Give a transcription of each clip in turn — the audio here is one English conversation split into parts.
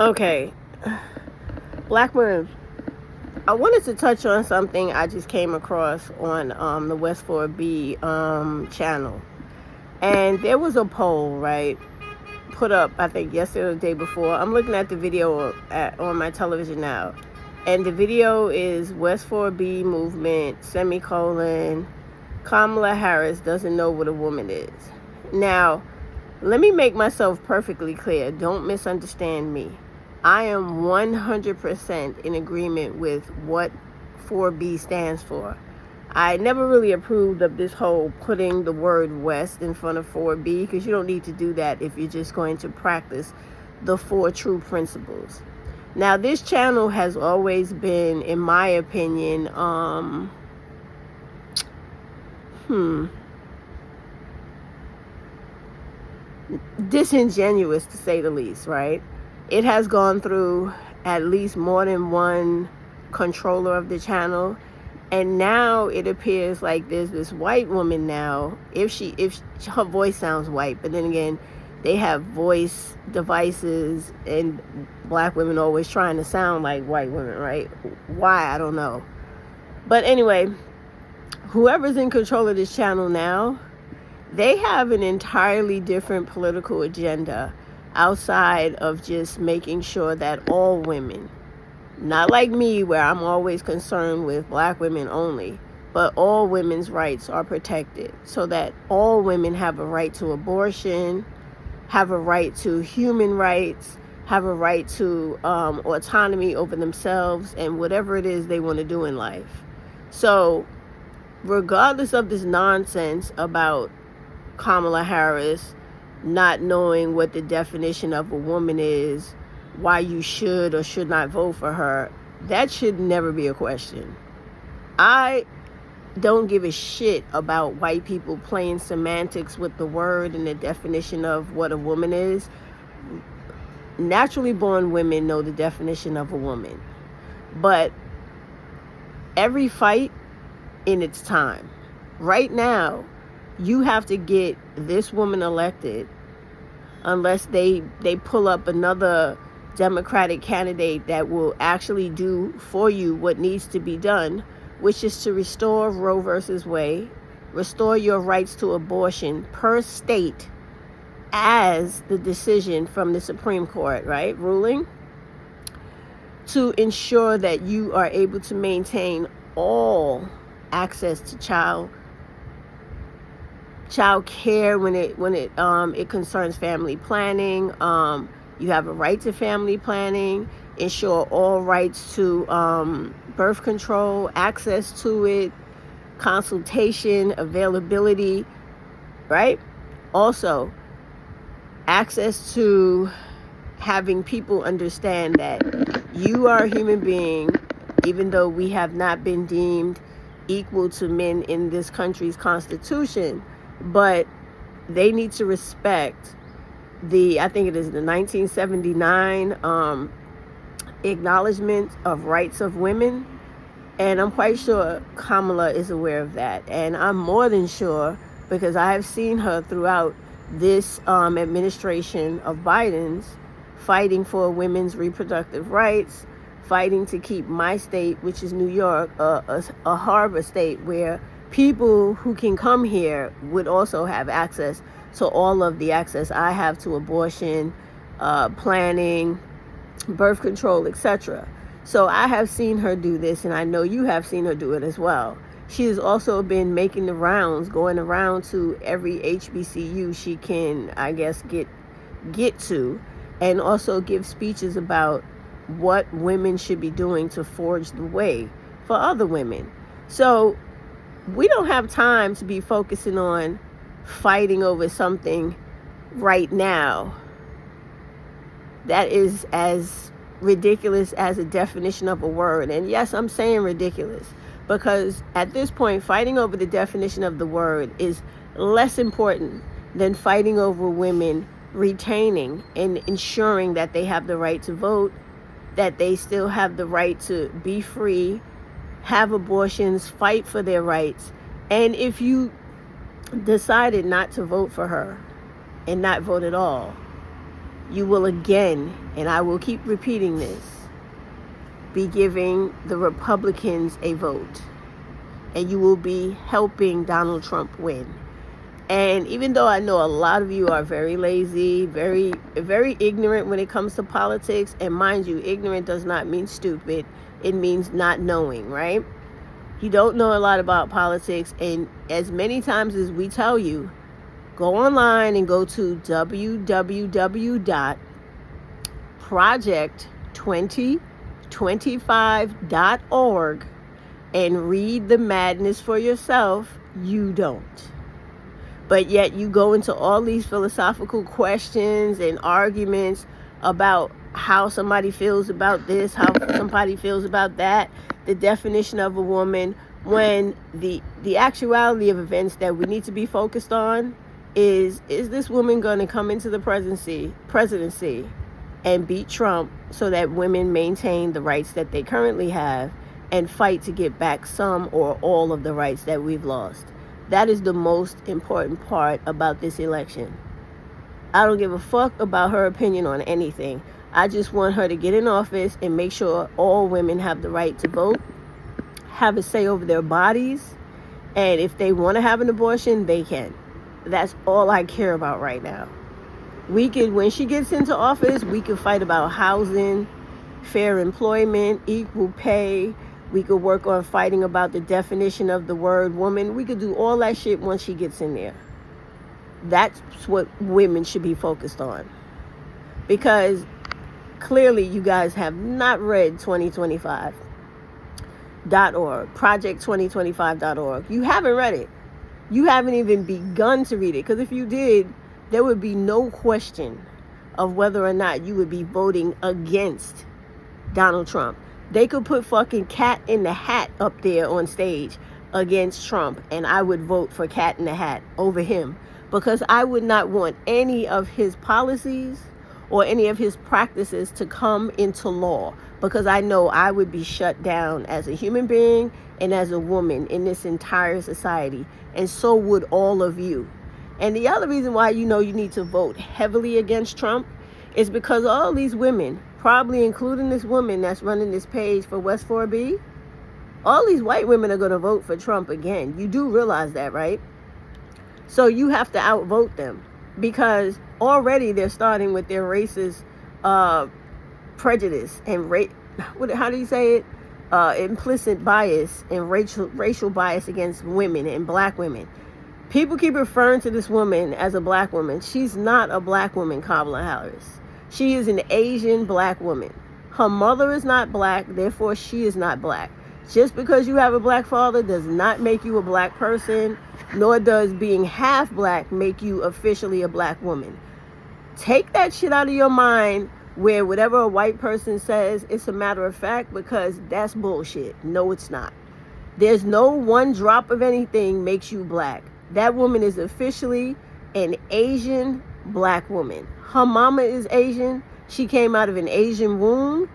Okay, Black women. I wanted to touch on something I just came across on the West 4B channel. And there was a poll, right, put up, I think, yesterday or the day before. I'm looking at the video on my television now. And the video is West 4B movement, semicolon, Kamala Harris doesn't know what a woman is. Now, let me make myself perfectly clear. Don't misunderstand me. I am 100% in agreement with what 4B stands for. I never really approved of this whole putting the word West in front of 4B, because you don't need to do that if you're just going to practice the 4 true principles. Now, this channel has always been, in my opinion, disingenuous, to say the least, right? It has gone through at least more than one controller of the channel, and now it appears like there's this white woman now, if her voice sounds white, but then again, they have voice devices, and Black women always trying to sound like white women, right? Why? I don't know. But anyway, whoever's in control of this channel now, they have an entirely different political agenda outside of just making sure that all women, not like me where I'm always concerned with Black women only, but all women's rights are protected, so that all women have a right to abortion, have a right to human rights, have a right to autonomy over themselves and whatever it is they want to do in life. So regardless of this nonsense about Kamala Harris not knowing what the definition of a woman is, why you should or should not vote for her, that should never be a question. I don't give a shit about white people playing semantics with the word and the definition of what a woman is. Naturally born women know the definition of a woman. But every fight in its time. Right now, you have to get this woman elected unless they pull up another Democratic candidate that will actually do for you what needs to be done, which is to restore Roe versus Wade, restore your rights to abortion per state as the decision from the Supreme Court, right, ruling, to ensure that you are able to maintain all access to child care when it concerns family planning. You have a right to family planning, ensure all rights to birth control, access to it, consultation, availability, right? Also, access to having people understand that you are a human being, even though we have not been deemed equal to men in this country's constitution, but they need to respect I think it is the 1979 acknowledgement of rights of women. And I'm quite sure Kamala is aware of that. And I'm more than sure, because I have seen her throughout this administration of Biden's, fighting for women's reproductive rights, fighting to keep my state, which is New York, a harbor state where people who can come here would also have access to all of the access I have to abortion, planning, birth control, etc. So I have seen her do this, and I know you have seen her do it as well. She has also been making the rounds, going around to every HBCU she can, I guess, get to, and also give speeches about what women should be doing to forge the way for other women. So we don't have time to be focusing on fighting over something right now that is as ridiculous as a definition of a word. And yes, I'm saying ridiculous, because at this point, fighting over the definition of the word is less important than fighting over women retaining and ensuring that they have the right to vote, that they still have the right to be free, have abortions, fight for their rights. And if you decided not to vote for her and not vote at all, you will again, and I will keep repeating this, be giving the Republicans a vote. And you will be helping Donald Trump win. And even though I know a lot of you are very lazy, very, very ignorant when it comes to politics, and mind you, ignorant does not mean stupid. It means not knowing, right? You don't know a lot about politics, and as many times as we tell you, go online and go to www.project2025.org and read the madness for yourself. You don't. But yet you go into all these philosophical questions and arguments about how somebody feels about this, how somebody feels about that, the definition of a woman, when the actuality of events that we need to be focused on is this woman going to come into the presidency and beat Trump so that women maintain the rights that they currently have and fight to get back some or all of the rights that we've lost. That is the most important part about this election. I don't give a fuck about her opinion on anything. I just want her to get in office and make sure all women have the right to vote, have a say over their bodies, and if they want to have an abortion, they can. That's all I care about right now. When she gets into office, we can fight about housing, fair employment, equal pay. We could work on fighting about the definition of the word woman. We could do all that shit once she gets in there. That's what women should be focused on. Because clearly you guys have not read 2025.org, project2025.org. You haven't read it. You haven't even begun to read it. Because if you did, there would be no question of whether or not you would be voting against Donald Trump. They could put fucking Cat in the Hat up there on stage against Trump, and I would vote for Cat in the Hat over him, because I would not want any of his policies or any of his practices to come into law, because I know I would be shut down as a human being and as a woman in this entire society, and so would all of you. And the other reason why you need to vote heavily against Trump is because all these women, probably including this woman that's running this page for West 4B, all these white women are going to vote for Trump again. You do realize that, right? So you have to outvote them, because already they're starting with their racist prejudice and how do you say it? Implicit bias and racial bias against women and black women. People keep referring to this woman as a black woman. She's not a black woman, Kamala Harris. She is an Asian black woman. Her mother is not black, therefore she is not black. Just because you have a black father does not make you a black person, nor does being half black make you officially a black woman. Take that shit out of your mind, where whatever a white person says, it's a matter of fact, because that's bullshit. No, it's not. There's no one drop of anything makes you black. That woman is officially an Asian black woman. Her mama is Asian. She came out of an Asian womb.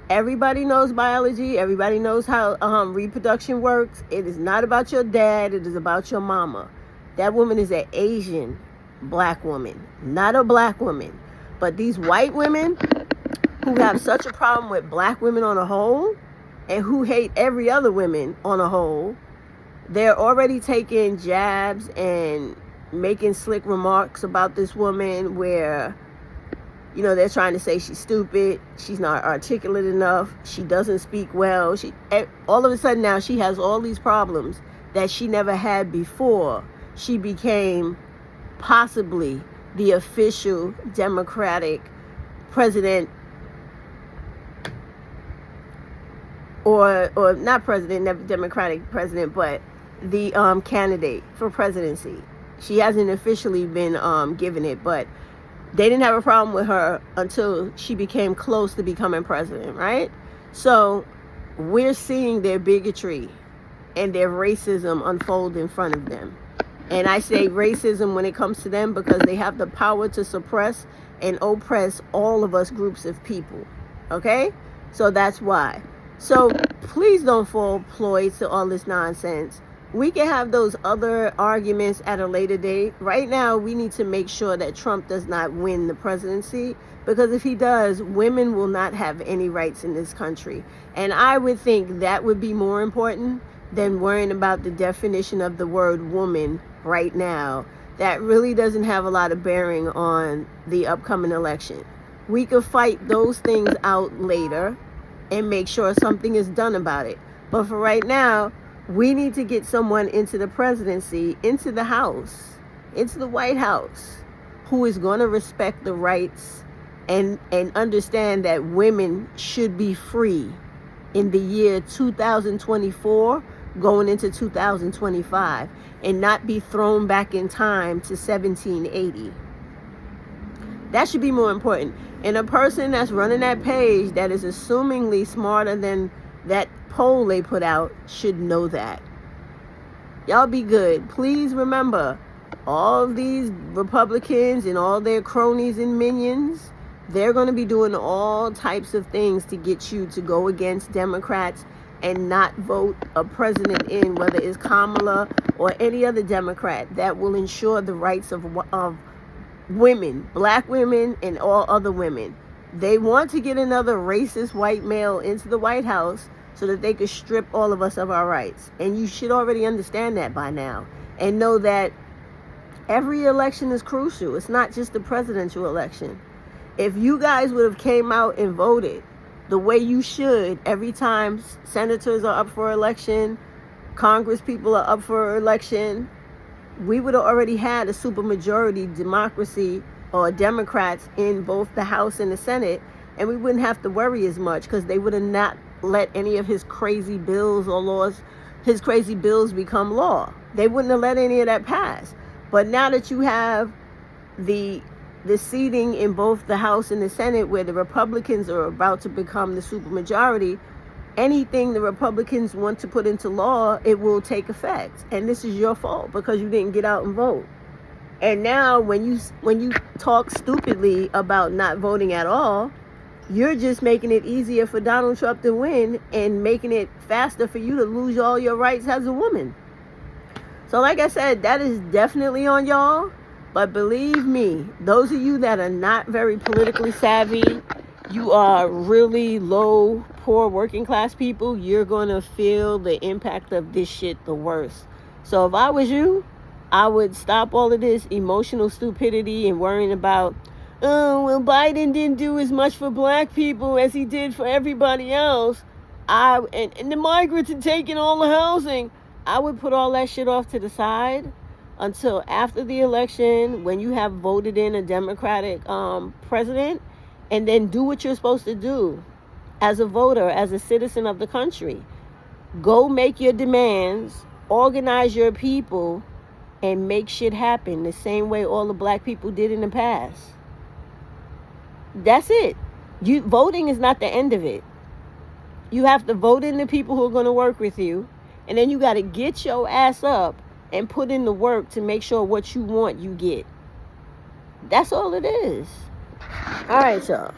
Everybody knows biology. Everybody knows how reproduction works. It is not about your dad. It is about your mama. That woman is an Asian black woman, not a black woman. But these white women who have such a problem with black women on a whole, and who hate every other woman on a whole, they're already taking jabs and making slick remarks about this woman where, they're trying to say she's stupid, she's not articulate enough, she doesn't speak well. All of a sudden now she has all these problems that she never had before she became possibly the official Democratic president, or not president, never Democratic president, but the candidate for presidency. She hasn't officially been given it, but they didn't have a problem with her until she became close to becoming president, right? So we're seeing their bigotry and their racism unfold in front of them. And I say racism when it comes to them because they have the power to suppress and oppress all of us groups of people, okay? So that's why. So please don't fall ploy to all this nonsense. We can have those other arguments at a later date. Right now, we need to make sure that Trump does not win the presidency, because if he does, women will not have any rights in this country. And I would think that would be more important than worrying about the definition of the word woman right now. That really doesn't have a lot of bearing on the upcoming election. We could fight those things out later and make sure something is done about it. But for right now, we need to get someone into the presidency, into the House, into the White House, who is going to respect the rights and understand that women should be free in the year 2024 going into 2025 and not be thrown back in time to 1780. That should be more important. And a person that's running that page that is assumingly smarter than that poll they put out should know that. Y'all be good. Please remember, all of these Republicans and all their cronies and minions, they're going to be doing all types of things to get you to go against Democrats and not vote a president in, whether it's Kamala or any other Democrat, that will ensure the rights of women, black women, and all other women. They want to get another racist white male into the White House so that they could strip all of us of our rights. And you should already understand that by now and know that every election is crucial. It's not just the presidential election. If you guys would have came out and voted the way you should every time senators are up for election, Congress people are up for election, we would have already had a supermajority democracy or Democrats in both the House and the Senate, and we wouldn't have to worry as much because they would have not let any of his crazy bills or laws, his crazy bills become law. They wouldn't have let any of that pass. But now that you have the seating in both the House and the Senate where the Republicans are about to become the supermajority, anything the Republicans want to put into law, it will take effect. And this is your fault because you didn't get out and vote. And now when you talk stupidly about not voting at all, you're just making it easier for Donald Trump to win and making it faster for you to lose all your rights as a woman. So like I said, that is definitely on y'all. But believe me, those of you that are not very politically savvy, you are really low, poor, working class people, you're going to feel the impact of this shit the worst. So if I was you, I would stop all of this emotional stupidity and worrying about, oh, well, Biden didn't do as much for black people as he did for everybody else. And the migrants are taking all the housing. I would put all that shit off to the side until after the election, when you have voted in a Democratic president, and then do what you're supposed to do as a voter, as a citizen of the country. Go make your demands, organize your people, and make shit happen the same way all the black people did in the past. That's it. Voting is not the end of it. You have to vote in the people who are going to work with you, and then you got to get your ass up and put in the work to make sure what you want you get. That's all it is. All right, y'all.